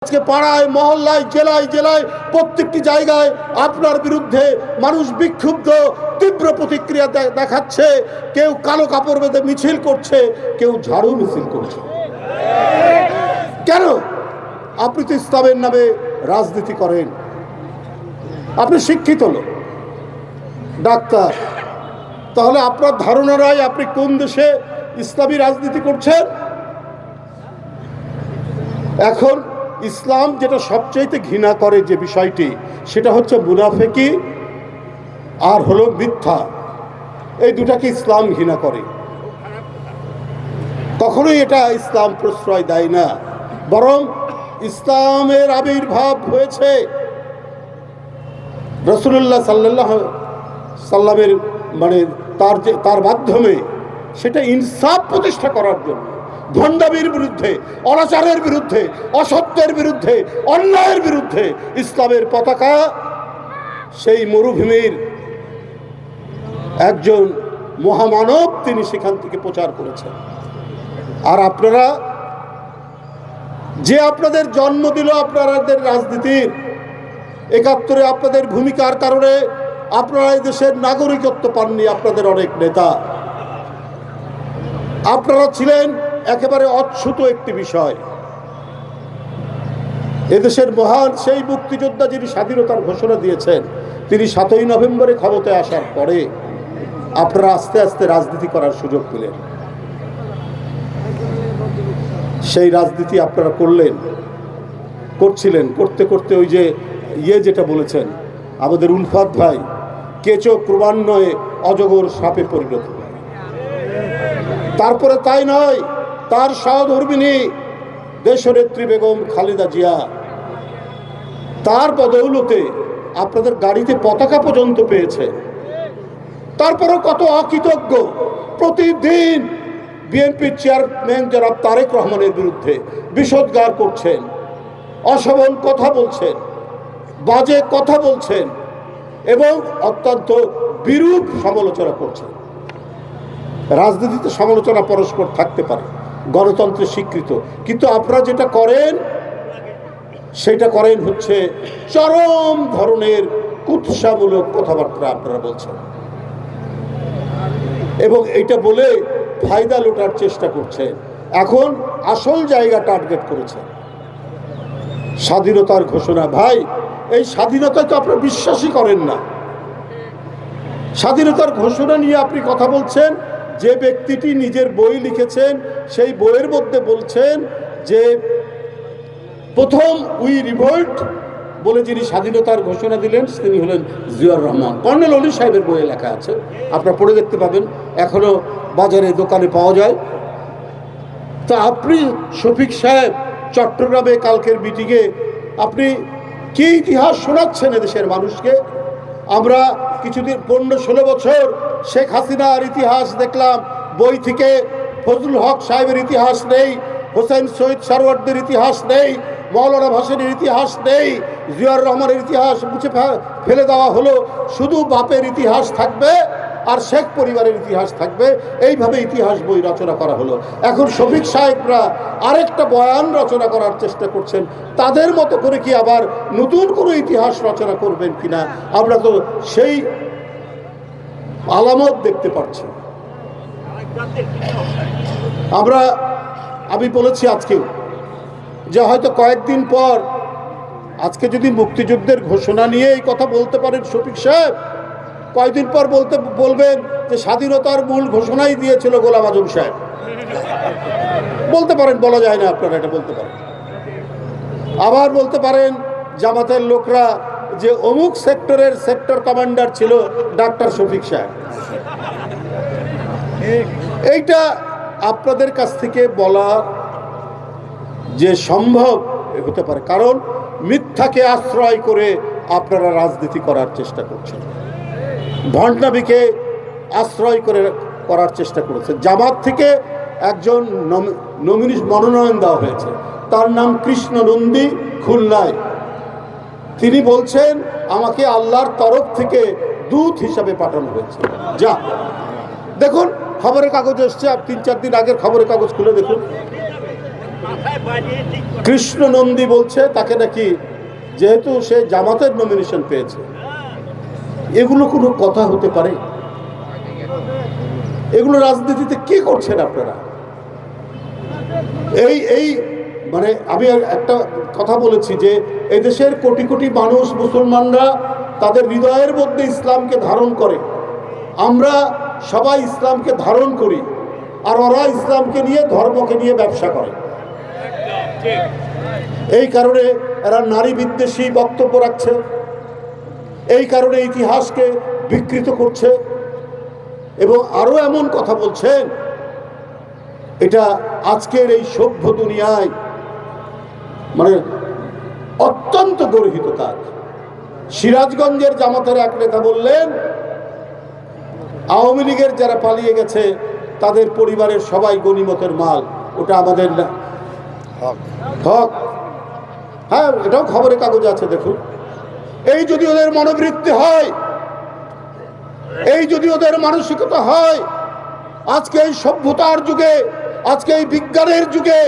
আজকে পাড়ায় মহল্লায় জেলায় জেলায় প্রত্যেকটি জায়গায় আপনার বিরুদ্ধে মানুষ বিক্ষুব্ধ তীব্র প্রতিক্রিয়া দেখাচ্ছে। কেউ কালো কাপড় বেঁধে মিছিল করছে, কেউ ঝাড়ু মিছিল করছে। কেন? আপনি তো ইসলামের নামে রাজনীতি করেন, আপনি শিক্ষিত লোক, ডাক্তার, তাহলে আপনার ধারণারাই আপনি কোন দেশে ইসলামী রাজনীতি করছেন? এখন ইসলাম যেটা সবচাইতে ঘৃণা করে যে বিষয়টি, সেটা হচ্ছে মুনাফিকি আর হলো মিথ্যা। এই দুটাকে ইসলাম ঘৃণা করে। কখনোই এটা ইসলাম প্রশ্রয় দেয় না, বরং ইসলামের আবির্ভাব হয়েছে রাসূলুল্লাহ সাল্লাল্লাহু সাল্লামের তার মাধ্যমে, সেটা ইনসাফ প্রতিষ্ঠা করার জন্য, ভণ্ডামির বিরুদ্ধে, অনাচারের বিরুদ্ধে, অসত্যের বিরুদ্ধে, অন্যায়ের বিরুদ্ধে ইসলামের পতাকা সেই মরুভূমির একজন মহামানব তিনি সেখান থেকে প্রচার করেছেন। আর আপনারা যে আপনাদের জন্ম দিল আপনাদের রাজনীতির, ৭১-এ আপনাদের ভূমিকার কারণে আপনারা এই দেশের নাগরিকত্ব পাননি। আপনাদের অনেক নেতা, আপনারা ছিলেন একেবারে অচ্যুত একটি বিষয়। এদেশের মহান সেই মুক্তিযোদ্ধা যিনি স্বাধীনতার ঘোষণা দিয়েছেন, তিনি ৭ই নভেম্বরে ক্ষমতায় আসার পরে আপনারা আস্তে আস্তে রাজনীতি করার সুযোগ পেলেন। সেই রাজনীতি আপনারা করছিলেন, করতে করতে ওই যে যেটা বলেছেন আমাদের উলফাত ভাই, কেঁচো ক্রমান্বয়ে অজগর সাপে পরিণত হয়। তারপরে তাই নয়, তার সহধর্মিণী দেশনেত্রী বেগম খালেদা জিয়া, তার বদৌলতে আপনাদের গাড়িতে পতাকা পর্যন্ত পেয়েছে। তারপরে কত অকৃতজ্ঞ, প্রতিদিন বিএনপির চেয়ারম্যান জনাব তারেক রহমানের বিরুদ্ধে বিষোদ্গার করছেন, অশোভন কথা বলছেন, বাজে কথা বলছেন এবং অত্যন্ত বিরূপ সমালোচনা করছেন। রাজনীতিতে সমালোচনা পরস্পর থাকতে পারে, গণতন্ত্রে স্বীকৃত, কিন্তু আপনারা যেটা করেন সেটা করেন হচ্ছে চরম ধরনের কুৎসামূলক কথাবার্তা আপনারা বলছেন এবং এইটা বলে ফায়দা লোটার চেষ্টা করছেন। এখন আসল জায়গা টার্গেট করেছেন স্বাধীনতার ঘোষণা। ভাই, এই স্বাধীনতায় তো আপনারা বিশ্বাসই করেন না। স্বাধীনতার ঘোষণা নিয়ে আপনি কথা বলছেন, যে ব্যক্তিটি নিজের বই লিখেছেন সেই বইয়ের মধ্যে বলছেন যে প্রথম উই রিভোল্ট বলে যিনি স্বাধীনতার ঘোষণা দিলেন তিনি হলেন জিয়াউর রহমান। কর্নেল অলি সাহেবের বইয়ে লেখা আছে, আপনারা পড়ে দেখতে পাবেন, এখনো বাজারে দোকানে পাওয়া যায়। তা আপনি শফিক সাহেব চট্টগ্রামে কালকের মিটিংয়ে আপনি কি ইতিহাস শোনাচ্ছেন এদেশের মানুষকে? আমরা কিছুদিন 15-16 বছর শেখ হাসিনার ইতিহাস দেখলাম, বই থেকে ফজলুল হক সাহেবের ইতিহাস নেই, হোসেন শহীদ সারওয়ারদের ইতিহাস নেই, মৌলানা ভাসানীর ইতিহাস নেই, জিয়াউর রহমানের ইতিহাস মুছে ফেলে দেওয়া হলো। শুধু বাপের ইতিহাস থাকবে আর শেখ পরিবারের ইতিহাস থাকবে, এইভাবে ইতিহাস বই রচনা করা হলো। এখন শফিক সাহেবরা আরেকটা বয়ান রচনা করার চেষ্টা করছেন, তাদের মতো করে কি আবার নতুন কোনো ইতিহাস রচনা করবেন কিনা আমরা তো সেই আলামত দেখতে পাচ্ছি। আমি বলেছি আজকেও যে হয়তো কয়েকদিন পর, আজকে যদি মুক্তিযুদ্ধের ঘোষণা নিয়ে এই কথা বলতে পারেন শফিক সাহেব, কয়েকদিন পর বলবেন যে স্বাধীনতার মূল ঘোষণাই দিয়েছিল গোলাম আজম সাহেব। বলতে পারেন, বলা যায় না, আপনারা এটা বলতে পারেন। আবার বলতে পারেন জামাতের লোকরা যে অমুক সেক্টরের সেক্টর কমান্ডার ছিল ডাক্তার শফিক সাহেব। এইটা আপনাদের কাছ থেকে বলা যে সম্ভব হতে পারে, কারণ মিথ্যাকে আশ্রয় করে আপনারা রাজনীতি করার চেষ্টা করছেন, ভণ্ডামিকে আশ্রয় করার চেষ্টা করেছেন। জামাত থেকে একজন নমিনি মনোনয়ন দেওয়া হয়েছে, তার নাম কৃষ্ণ নন্দী, খুলনায়। তিনি বলছেন আমাকে আল্লাহর তরফ থেকে দূত হিসাবে পাঠানো হয়েছে। যা দেখুন, খবরের কাগজ এসছে, 3-4 দিন আগের খবরের কাগজ খুলে দেখুন। কৃষ্ণ নন্দী বলছে তাকে নাকি, যেহেতু সে জামাতের নমিনেশন পেয়েছে। এগুলো কোনো কথা হতে পারে? এগুলো রাজনীতিতে কি করছেন আপনারা? এই এই মানে আমি একটা কথা বলেছি যে এই দেশের কোটি কোটি মানুষ, মুসলমানরা তাদের হৃদয়ের মধ্যে ইসলামকে ধারণ করে। আমরা সবাই ইসলামকে ধারণ করি, আর ওরা ইসলামকে নিয়ে, ধর্মকে নিয়ে ব্যবসা করে। এই কারণে এরা নারী বিদ্বেষী বক্তব্য রাখছে, এই কারণে ইতিহাসকে বিকৃত করছে, এবং আরো এমন কথা বলছেন, এটা আজকের এই সভ্য দুনিয়ায় মানে অত্যন্ত গর্হিত কাজ। সিরাজগঞ্জের জামাতের এক নেতা বললেন, আওয়ামী লীগের যারা পালিয়ে গেছে তাদের পরিবারের সবাই গনিমতের মাল, ওটা আমাদের না, হক। হ্যাঁ, এটাও খবরের কাগজে আছে, দেখুন। এই যদি ওদের মনোবৃত্তি হয়, এই যদি ওদের মানসিকতা হয়, আজকে এই সভ্যতার যুগে, আজকে এই বিজ্ঞানের যুগে,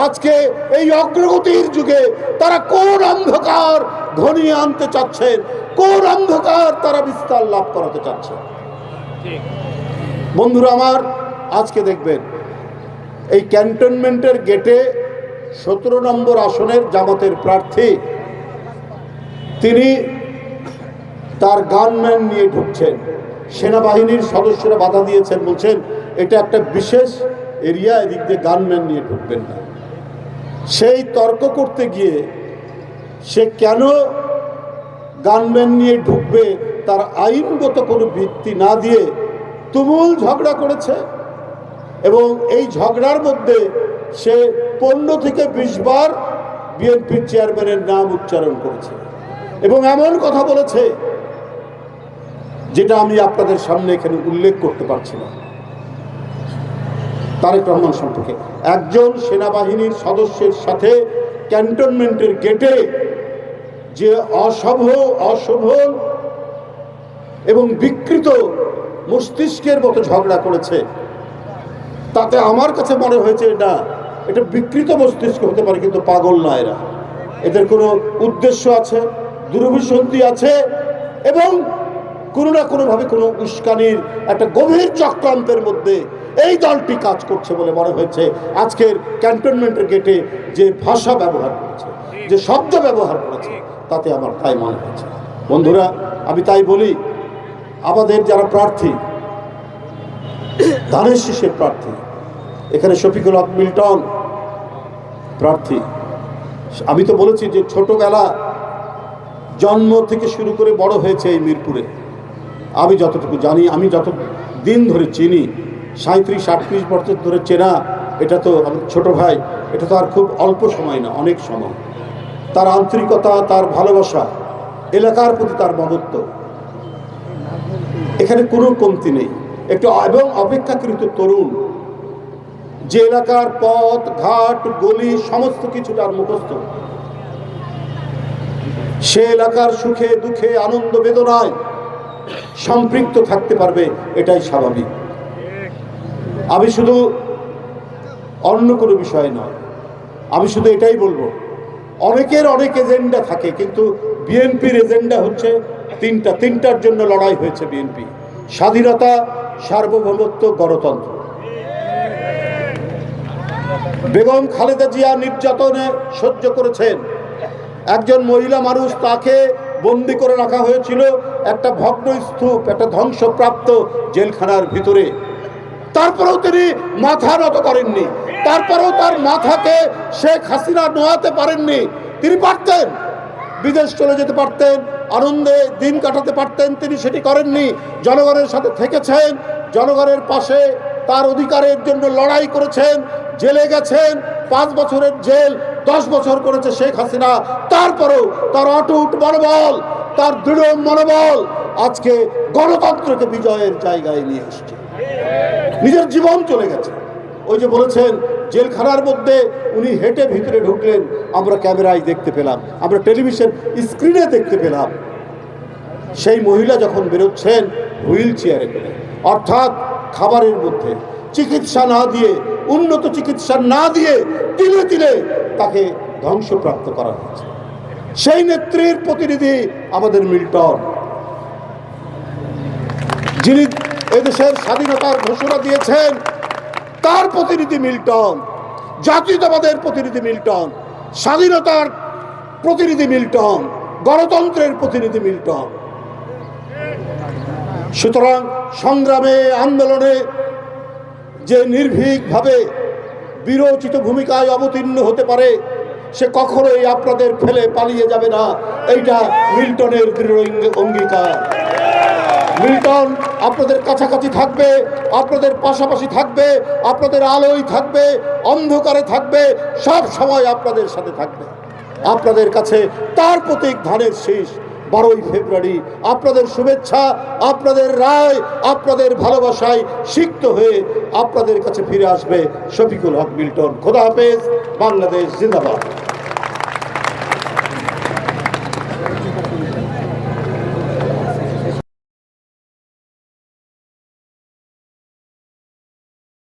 আজকে এই অগ্রগতির যুগে তারা কোন অন্ধকার ঘনিয়ে আনতে চাচ্ছেন, কোন অন্ধকার তারা বিস্তার লাভ করাতে চাচ্ছেন? বন্ধুরা আমার, আজকে দেখবেন এই ক্যান্টনমেন্টের গেটে 17 নম্বর আসনের জামাতের প্রার্থী, তিনি তার গানম্যান নিয়ে ঢুকছেন। সেনাবাহিনীর সদস্যরা বাধা দিয়েছেন, বলছেন এটা একটা বিশেষ এরিয়া, এদিক দিয়ে গানম্যান নিয়ে ঢুকবেন না। সেই তর্ক করতে গিয়ে সে কেন গানম্যান নিয়ে ঢুকবে তার আইনগত কোনো ভিত্তি না দিয়ে তুমুল ঝগড়া করেছে, এবং এই ঝগড়ার মধ্যে সে 15 থেকে 20 বার বিএনপির চেয়ারম্যানের নাম উচ্চারণ করেছে, এবং এমন কথা বলেছে যেটা আমি আপনাদের সামনে এখানে উল্লেখ করতে পারছি না। তারেক রহমান সম্পর্কে একজন সেনাবাহিনীর সদস্যের সাথে ক্যান্টনমেন্টের গেটে যে অসভ্য এবং বিকৃত মস্তিষ্কের মতো ঝগড়া করেছে, তাতে আমার কাছে মনে হয়েছে এটা বিকৃত মস্তিষ্ক হতে পারে, কিন্তু পাগল না এরা। এদের কোনো উদ্দেশ্য আছে, দুরভিসন্ধি আছে, এবং কোনো না কোনোভাবে কোনো উস্কানির একটা গভীর চক্রান্তের মধ্যে এই দলটি কাজ করছে বলে মনে হয়েছে। আজকের ক্যান্টনমেন্টের গেটে যে ভাষা ব্যবহার করেছে, যে শব্দ ব্যবহার করেছে, তাতে আমার তাই মনে হয়েছে। বন্ধুরা, আমি তাই বলি, আমাদের যারা প্রার্থী, ধানের শীষের প্রার্থী, এখানে শফিকুল হক মিল্টন প্রার্থী, আমি তো বলেছি যে ছোটবেলা জন্ম থেকে শুরু করে বড় হয়েছে এই মিরপুরে। আমি যতটুকু জানি, আমি যত দিন ধরে চিনি, 37-38 বছর ধরে চেনা, এটা তো আমার ছোট ভাই, এটা তো আর খুব অল্প সময় না, অনেক সময়। তার আন্তরিকতা, তার ভালোবাসা, এলাকার প্রতি তার মমত্ব, এখানে কোনো কমতি নেই। একটু এবং অপেক্ষাকৃত তরুণ, যে এলাকার পথ ঘাট গলি সমস্ত কিছু তার মুখস্থ, সে এলাকার সুখে দুঃখে আনন্দ বেদনায় সম্পৃক্ত থাকতে পারবে, এটাই স্বাভাবিক। আমি শুধু অন্য কোনো বিষয় নয়, আমি শুধু এটাই বলবো, অনেকের অনেক এজেন্ডা থাকে, কিন্তু বিএনপির এজেন্ডা হচ্ছে তিনটার জন্য লড়াই হয়েছে বিএনপি: স্বাধীনতা, সার্বভৌমত্ব, গণতন্ত্র। বেগম খালেদা জিয়া নির্যাতনে সহ্য করেছেন, একজন মহিলা মানুষ, তাকে বন্দি করে রাখা হয়েছিল একটা ভগ্ন স্তূপ, একটা ধ্বংসপ্রাপ্ত জেলখানার ভিতরে। তারপরেও তিনি মাথা নত করেননি, তারপরেও তার মাথাকে শেখ হাসিনা নোয়াতে পারেননি। তিনি পারতেন, বিদেশ চলে যেতে পারতেন, আনন্দে দিন কাটাতে পারতেন, তিনি সেটি করেননি। জনগণের সাথে থেকেছেন, জনগণের পাশে তার অধিকারের জন্য লড়াই করেছেন, জেলে গেছেন, 5 বছরের জেল, 10 বছর করেছে শেখ হাসিনা। তারপরেও তার অটুট মনোবল, তার দৃঢ় মনোবল আজকে গণতন্ত্রকে বিজয়ের জায়গায় নিয়ে আসছে। নিজের জীবন চলে গেছে। ওই যে বলেছেন, জেলখানার মধ্যে উনি হেঁটে ভিতরে ঢুকলেন, আমরা ক্যামেরায় দেখতে পেলাম, আমরা টেলিভিশন স্ক্রিনে দেখতে পেলাম। সেই মহিলা যখন বেরোচ্ছেন হুইল চেয়ারে করে, অর্থাৎ খাবারের মধ্যে, চিকিৎসা না দিয়ে উন্নত চিকিৎসা না দিয়ে তিলে তিলে তাকে ধ্বংসপ্রাপ্ত করা হয়েছে। সেই নেত্রীর প্রতিনিধি আমাদের মিল্টন, যিনি এদেশের স্বাধীনতার ঘোষণা দিয়েছেন, তার প্রতিনিধি মিল্টন, জাতীয়তাবাদের প্রতিনিধি মিল্টন, স্বাধীনতার প্রতিনিধি মিল্টন, গণতন্ত্রের প্রতিনিধি মিল্টন। সুতরাং সংগ্রামে, আন্দোলনে যে নির্ভীকভাবে বিরোচিত ভূমিকায় অবতীর্ণ হতে পারে, সে কখনোই আপনাদের ফেলে পালিয়ে যাবে না। এইটা মিল্টনের দৃঢ় অঙ্গীকার। মিল্টন আপনাদের কাছাকাছি থাকবে, আপনাদের পাশাপাশি থাকবে, আপনাদের আলোয় থাকবে, অন্ধকারে থাকবে, সব সময় আপনাদের সাথে থাকবে। আপনাদের কাছে তার প্রতীক ধানের শীষ 12ই ফেব্রুয়ারি আপনাদের শুভেচ্ছা, আপনাদের রায়, আপনাদের ভালোবাসায় সিক্ত হয়ে আপনাদের কাছে ফিরে আসবে শফিকুল হক মিল্টন। খোদা হাফেজ। বাংলাদেশ জিন্দাবাদ।